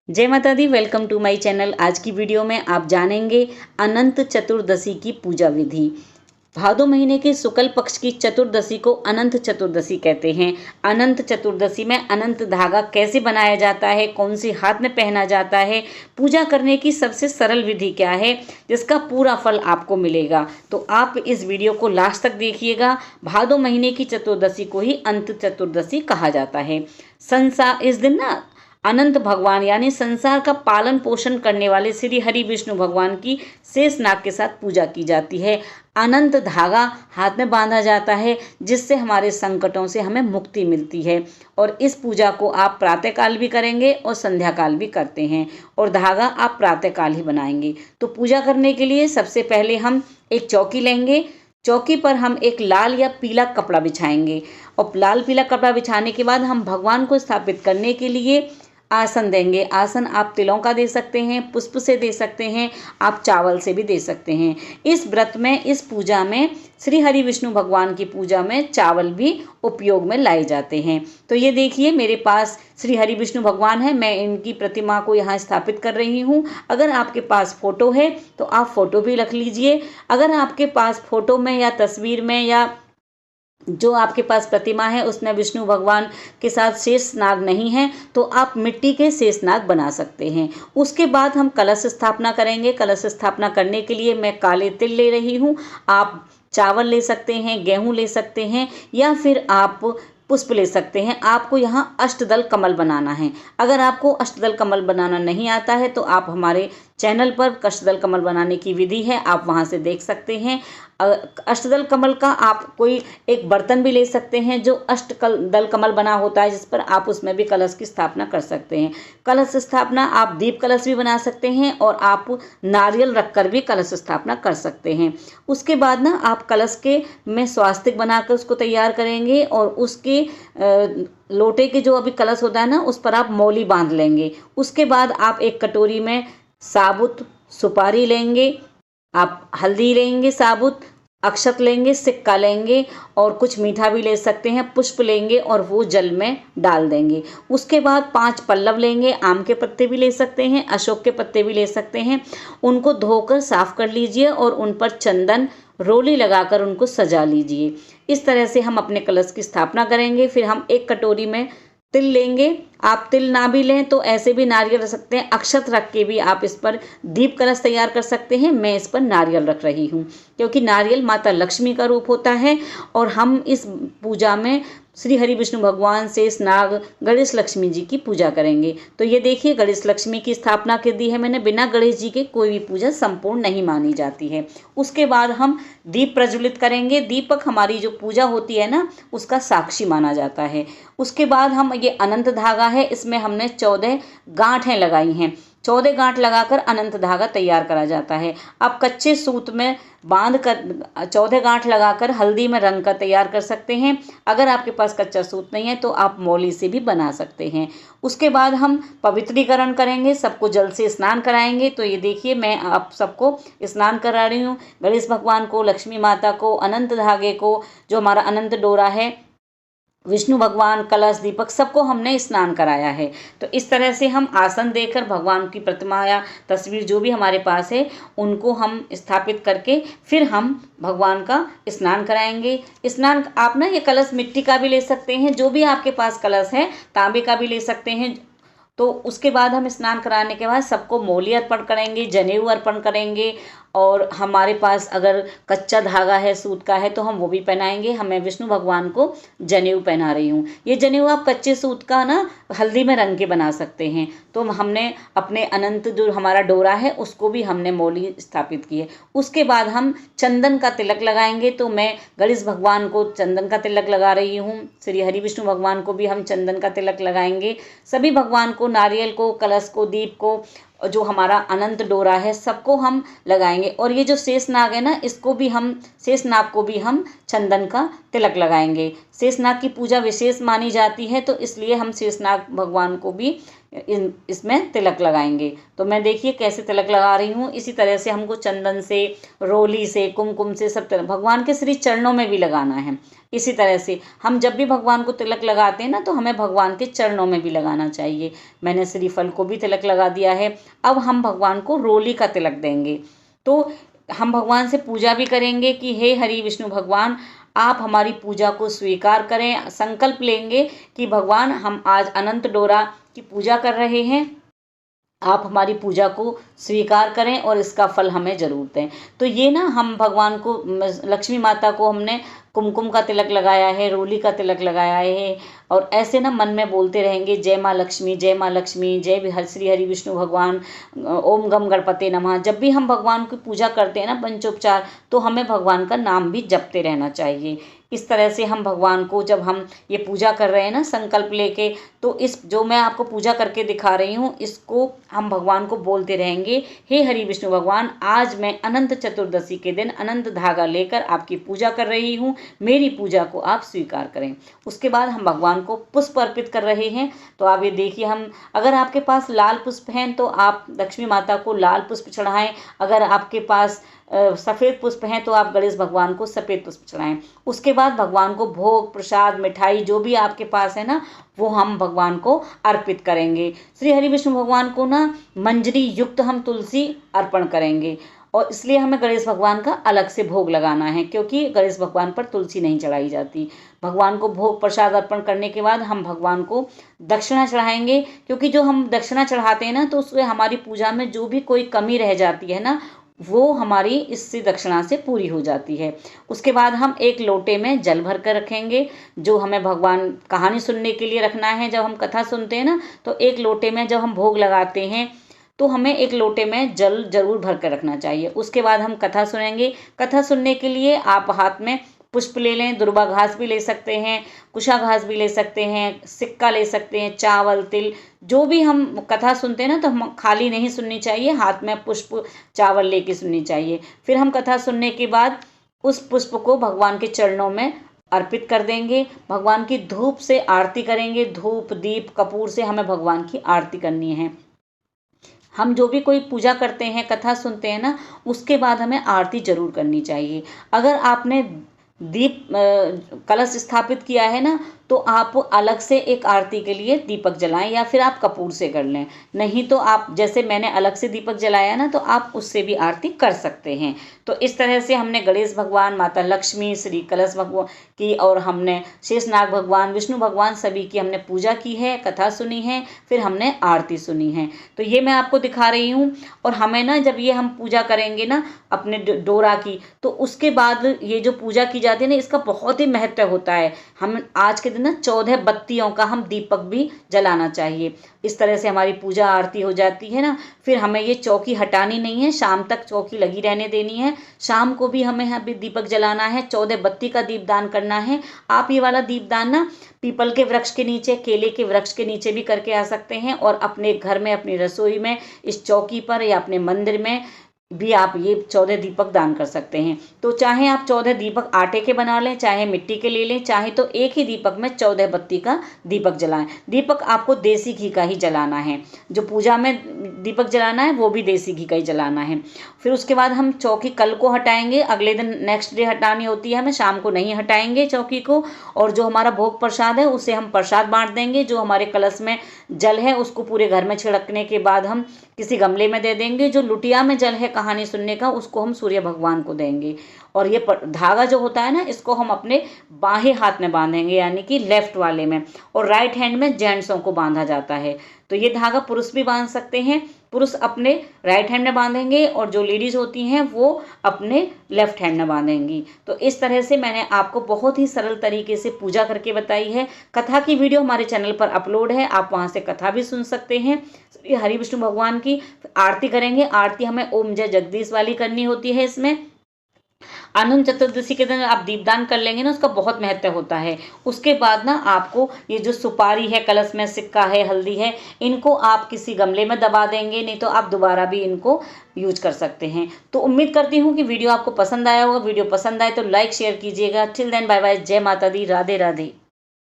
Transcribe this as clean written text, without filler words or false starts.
जय माता दी। Welcome to my channel. आज की वीडियो में आप जानेंगे अनंत चतुर्दशी की पूजा विधि। भादो महीने के शुक्ल पक्ष की चतुर्दशी को अनंत चतुर्दशी कहते हैं। अनंत चतुर्दशी में अनंत धागा कैसे बनाया जाता है, कौन सी हाथ में पहना जाता है, पूजा करने की सबसे सरल विधि क्या है, जिसका पूरा फल आपको मिलेगा। तो आप इस वीडियो को लास्ट तक देखिएगा। भादो महीने की चतुर्दशी को ही अनंत चतुर्दशी कहा जाता है। इस दिन ना अनंत भगवान यानी संसार का पालन पोषण करने वाले श्री हरि विष्णु भगवान की शेष नाग के साथ पूजा की जाती है। अनंत धागा हाथ में बांधा जाता है, जिससे हमारे संकटों से हमें मुक्ति मिलती है। और इस पूजा को आप प्रातःकाल भी करेंगे और संध्या काल भी करते हैं, और धागा आप प्रातःकाल ही बनाएंगे। तो पूजा करने के लिए सबसे पहले हम एक चौकी लेंगे। चौकी पर हम एक लाल या पीला कपड़ा बिछाएंगे, और लाल पीला कपड़ा बिछाने के बाद हम भगवान को स्थापित करने के लिए आसन देंगे। आसन आप तिलों का दे सकते हैं, पुष्प से दे सकते हैं, आप चावल से भी दे सकते हैं। इस व्रत में, इस पूजा में, श्री हरि विष्णु भगवान की पूजा में चावल भी उपयोग में लाए जाते हैं। तो ये देखिए, मेरे पास श्री हरि विष्णु भगवान है। मैं इनकी प्रतिमा को यहाँ स्थापित कर रही हूँ। अगर आपके पास फोटो है तो आप फोटो भी रख लीजिए। अगर आपके पास फोटो में या तस्वीर में या जो आपके पास प्रतिमा है उसमें विष्णु भगवान के साथ शेष नाग नहीं है, तो आप मिट्टी के शेष नाग बना सकते हैं। उसके बाद हम कलश स्थापना करेंगे। कलश स्थापना करने के लिए मैं काले तिल ले रही हूँ। आप चावल ले सकते हैं, गेहूँ ले सकते हैं, या फिर आप पुष्प ले सकते हैं। आपको यहाँ अष्टदल कमल बनाना है। अगर आपको अष्टदल कमल बनाना नहीं आता है तो आप हमारे चैनल पर अष्टदल कमल बनाने की विधि है, आप वहाँ से देख सकते हैं। अष्टदल कमल का आप कोई एक बर्तन भी ले सकते हैं जो दल कमल बना होता है, जिस पर आप उसमें भी कलश की स्थापना कर सकते हैं। कलश स्थापना आप दीप कलश भी बना सकते हैं, और आप नारियल रखकर भी कलश स्थापना कर सकते हैं। उसके बाद ना आप कलश के में स्वास्तिक बनाकर उसको तैयार करेंगे, और उसके लोटे के जो अभी कलश होता है ना, उस पर आप मौली बांध लेंगे। उसके बाद आप एक कटोरी में साबुत सुपारी लेंगे, आप हल्दी लेंगे, साबुत अक्षत लेंगे, सिक्का लेंगे, और कुछ मीठा भी ले सकते हैं, पुष्प लेंगे और वो जल में डाल देंगे। उसके बाद 5 पल्लव लेंगे। आम के पत्ते भी ले सकते हैं, अशोक के पत्ते भी ले सकते हैं। उनको धोकर साफ कर लीजिए और उन पर चंदन रोली लगाकर उनको सजा लीजिए। इस तरह से हम अपने कलश की स्थापना करेंगे। फिर हम एक कटोरी में तिल लेंगे। आप तिल ना भी लें तो ऐसे भी नारियल रख सकते हैं। अक्षत रख के भी आप इस पर दीप कलश तैयार कर सकते हैं। मैं इस पर नारियल रख रही हूँ, क्योंकि नारियल माता लक्ष्मी का रूप होता है, और हम इस पूजा में श्री हरि विष्णु भगवान, शेष नाग, गणेश लक्ष्मी जी की पूजा करेंगे। तो ये देखिए, गणेश लक्ष्मी की स्थापना कर दी है मैंने। बिना गणेश जी के कोई भी पूजा संपूर्ण नहीं मानी जाती है। उसके बाद हम दीप प्रज्वलित करेंगे। दीपक हमारी जो पूजा होती है ना, उसका साक्षी माना जाता है। उसके बाद हम ये अनंत धागा है, इसमें हमने 14 गांठें लगाई हैं। 14 गांठ लगाकर अनंत धागा तैयार करा जाता है। आप कच्चे सूत में बांध कर 14 गांठ लगाकर हल्दी में रंग कर तैयार कर सकते हैं। अगर आपके पास कच्चा सूत नहीं है तो आप मौली से भी बना सकते हैं। उसके बाद हम पवित्रीकरण करेंगे, सबको जल से स्नान कराएंगे। तो ये देखिए, मैं आप सबको स्नान करा रही हूँ। गणेश भगवान को, लक्ष्मी माता को, अनंत धागे को, जो हमारा अनंत डोरा है, विष्णु भगवान, कलश, दीपक, सबको हमने स्नान कराया है। तो इस तरह से हम आसन देकर भगवान की प्रतिमा या तस्वीर जो भी हमारे पास है उनको हम स्थापित करके फिर हम भगवान का स्नान कराएंगे। स्नान आप ना ये कलश मिट्टी का भी ले सकते हैं, जो भी आपके पास कलश है, तांबे का भी ले सकते हैं। तो उसके बाद हम स्नान कराने के बाद सबको मौली अर्पण करेंगे, जनेऊ अर्पण करेंगे, और हमारे पास अगर कच्चा धागा है, सूत का है, तो हम वो भी पहनाएंगे। हमें विष्णु भगवान को जनेऊ पहना रही हूँ। ये जनेऊ आप कच्चे सूत का ना हल्दी में रंग के बना सकते हैं। तो हमने अपने अनंत जो हमारा डोरा है उसको भी हमने मौली स्थापित की है। उसके बाद हम चंदन का तिलक लगाएंगे। तो मैं गणेश भगवान को चंदन का तिलक लगा रही हूँ। श्री हरि विष्णु भगवान को भी हम चंदन का तिलक लगाएंगे। सभी भगवान को, नारियल को, कलश को, दीप को, जो हमारा अनंत डोरा है, सबको हम लगाएंगे। और ये जो शेष नाग है ना, इसको भी हम, शेष नाग को भी हम चंदन का तिलक लगाएंगे। शेष नाग की पूजा विशेष मानी जाती है, तो इसलिए हम शेष नाग भगवान को भी इसमें तिलक लगाएंगे। तो मैं देखिए कैसे तिलक लगा रही हूँ। इसी तरह से हमको चंदन से, रोली से, कुमकुम से, सब तरह भगवान के श्री चरणों में भी लगाना है। इसी तरह से हम जब भी भगवान को तिलक लगाते हैं ना, तो हमें भगवान के चरणों में भी लगाना चाहिए। मैंने श्रीफल को भी तिलक लगा दिया है। अब हम भगवान को रोली का तिलक देंगे। तो हम भगवान से पूजा भी करेंगे कि हे हरि विष्णु भगवान, आप हमारी पूजा को स्वीकार करें। संकल्प लेंगे कि भगवान हम आज अनंत डोरा की पूजा कर रहे हैं, आप हमारी पूजा को स्वीकार करें और इसका फल हमें ज़रूर दें। तो ये ना हम भगवान को, लक्ष्मी माता को हमने कुमकुम का तिलक लगाया है, रोली का तिलक लगाया है, और ऐसे ना मन में बोलते रहेंगे जय माँ लक्ष्मी, जय माँ लक्ष्मी, जय श्री हरि विष्णु भगवान, ओम गम गणपते नमः। जब भी हम भगवान की पूजा करते हैं ना पंचोपचार, तो हमें भगवान का नाम भी जपते रहना चाहिए। इस तरह से हम भगवान को, जब हम ये पूजा कर रहे हैं ना संकल्प लेके, तो इस जो मैं आपको पूजा करके दिखा रही हूँ, इसको हम भगवान को बोलते रहेंगे, हे हरि विष्णु भगवान, आज मैं अनंत चतुर्दशी के दिन अनंत धागा लेकर आपकी पूजा कर रही हूँ, मेरी पूजा को आप स्वीकार करें। उसके बाद हम भगवान को पुष्प अर्पित कर रहे हैं। तो आप ये देखिए, हम, अगर आपके पास लाल पुष्प हैं तो आप लक्ष्मी माता को लाल पुष्प चढ़ाएं। अगर आपके पास सफ़ेद पुष्प हैं तो आप गणेश भगवान को सफ़ेद पुष्प चढ़ाएं। उसके बाद भगवान को भोग, प्रसाद, मिठाई जो भी आपके पास है ना, वो हम भगवान को अर्पित करेंगे। श्री हरि विष्णु भगवान को ना मंजरी युक्त हम तुलसी अर्पण करेंगे, और इसलिए हमें गणेश भगवान का अलग से भोग लगाना है, क्योंकि गणेश भगवान पर तुलसी नहीं चढ़ाई जाती। भगवान को भोग प्रसाद अर्पण करने के बाद हम भगवान को दक्षिणा चढ़ाएंगे, क्योंकि जो हम दक्षिणा चढ़ाते हैं ना, तो उससे हमारी पूजा में जो भी कोई कमी रह जाती है ना, वो हमारी इससे दक्षिणा से पूरी हो जाती है। उसके बाद हम एक लोटे में जल भर कर रखेंगे, जो हमें भगवान कहानी सुनने के लिए रखना है। जब हम कथा सुनते हैं ना, तो एक लोटे में जब हम भोग लगाते हैं, तो हमें एक लोटे में जल जरूर भर कर रखना चाहिए। उसके बाद हम कथा सुनेंगे। कथा सुनने के लिए आप हाथ में पुष्प ले लें, दुर्वा घास भी ले सकते हैं, कुशा घास भी ले सकते हैं, सिक्का ले सकते हैं, चावल, तिल, जो भी हम कथा सुनते हैं ना, तो हम खाली नहीं सुननी चाहिए, हाथ में पुष्प, चावल लेके सुननी चाहिए। फिर हम कथा सुनने के बाद उस पुष्प को भगवान के चरणों में अर्पित कर देंगे। भगवान की धूप से आरती करेंगे। धूप, दीप, कपूर से हमें भगवान की आरती करनी है। हम जो भी कोई पूजा करते हैं, कथा सुनते हैं ना, उसके बाद हमें आरती जरूर करनी चाहिए। अगर आपने दीप कलश स्थापित किया है ना, तो आप अलग से एक आरती के लिए दीपक जलाएं, या फिर आप कपूर से कर लें। नहीं तो आप, जैसे मैंने अलग से दीपक जलाया ना, तो आप उससे भी आरती कर सकते हैं। तो इस तरह से हमने गणेश भगवान, माता लक्ष्मी, श्री कलश भगवान की, और हमने शेषनाग भगवान, विष्णु भगवान, सभी की हमने पूजा की है, कथा सुनी है, फिर हमने आरती सुनी है। तो ये मैं आपको दिखा रही हूँ। और हमें ना, जब ये हम पूजा करेंगे ना अपने डोरा की, तो उसके बाद ये जो पूजा की जाती है ना, इसका बहुत ही महत्व होता है। हम आज के दिन ना 14 बत्तियों का हम दीपक भी जलाना चाहिए। इस तरह से हमारी पूजा आरती हो जाती है ना। फिर हमें ये चौकी हटानी नहीं है, शाम तक चौकी लगी रहने देनी है। शाम को भी हमें यहाँ पे दीपक जलाना है, 14 बत्ती का दीपदान करना है। आप ये वाला दीपदान ना पीपल के वृक्ष के नीचे, केले के वृक्ष के नीचे भी करके आ सकते हैं, और अपने घर में, अपनी रसोई में, इस चौकी पर या अपने मंदिर में भी आप ये 14 दीपक दान कर सकते हैं। तो चाहे आप 14 दीपक आटे के बना लें, चाहे मिट्टी के ले लें, चाहे तो एक ही दीपक में 14 बत्ती का दीपक जलाएं। दीपक आपको देसी घी का ही जलाना है। जो पूजा में दीपक जलाना है, वो भी देसी घी का ही जलाना है। फिर उसके बाद हम चौकी कल को हटाएंगे, अगले दिन नेक्स्ट डे हटानी होती है हमें, शाम को नहीं हटाएंगे चौकी को। और जो हमारा भोग प्रसाद है, उसे हम प्रसाद बांट देंगे। जो हमारे कलश में जल है, उसको पूरे घर में छिड़कने के बाद हम किसी गमले में दे देंगे। जो लुटिया में जल है कहानी सुनने का, उसको हम सूर्य भगवान को देंगे। और ये धागा जो होता है ना, इसको हम अपने बाएं हाथ में बांधेंगे, यानी कि लेफ्ट वाले में, और राइट हैंड में जेंट्सों को बांधा जाता है। तो ये धागा पुरुष भी बांध सकते हैं। पुरुष अपने राइट हैंड में बांधेंगे, और जो लेडीज होती हैं वो अपने लेफ्ट हैंड में बांधेंगी। तो इस तरह से मैंने आपको बहुत ही सरल तरीके से पूजा करके बताई है। कथा की वीडियो हमारे चैनल पर अपलोड है, आप वहां से कथा भी सुन सकते हैं। हरि विष्णु भगवान की आरती करेंगे। आरती हमें ओम जय जगदीश वाली करनी होती है। इसमें अनंत चतुर्दशी के दिन आप दीपदान कर लेंगे ना, उसका बहुत महत्व होता है। उसके बाद ना आपको ये जो सुपारी है, कलश में सिक्का है, हल्दी है, इनको आप किसी गमले में दबा देंगे, नहीं तो आप दोबारा भी इनको यूज कर सकते हैं। तो उम्मीद करती हूँ कि वीडियो आपको पसंद आया होगा। वीडियो पसंद आए तो लाइक शेयर कीजिएगा। टिल देन बाय बाय, जय माता दी, राधे राधे।